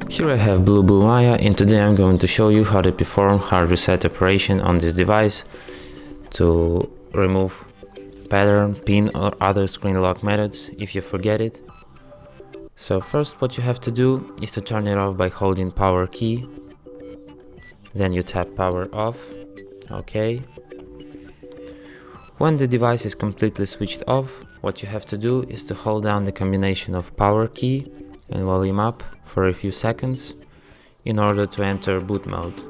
Here I have BLUBOO Maya, and today I'm going to show you how to perform hard reset operation on this device to remove pattern, pin or other screen lock methods if you forget it. So first what you have to do is to turn it off by holding power key, then you tap power off, OK. When the device is completely switched off, what you have to do is to hold down the combination of power key and volume up for a few seconds in order to enter boot mode.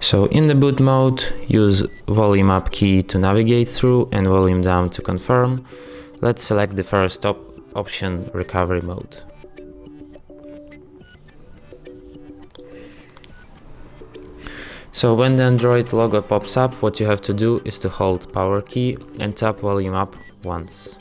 So in the boot mode, use volume up key to navigate through and volume down to confirm. Let's select the first option, recovery mode. So when the Android logo pops up, what you have to do is to hold power key and tap volume up once.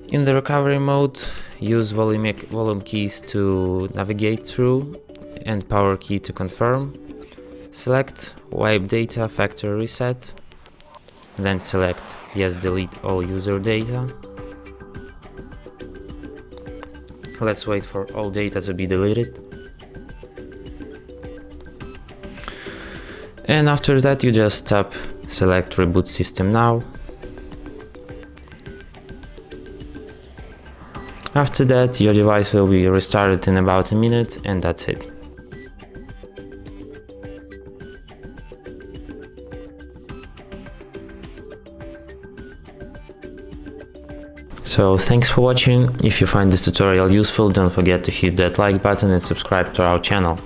In the recovery mode, use volume keys to navigate through and power key to confirm. Select wipe data factory reset, then select yes, delete all user data. Let's wait for all data to be deleted. And after that you just tap select reboot system now. After that, your device will be restarted in about a minute, and that's it. So thanks for watching. If you find this tutorial useful, don't forget to hit that like button and subscribe to our channel.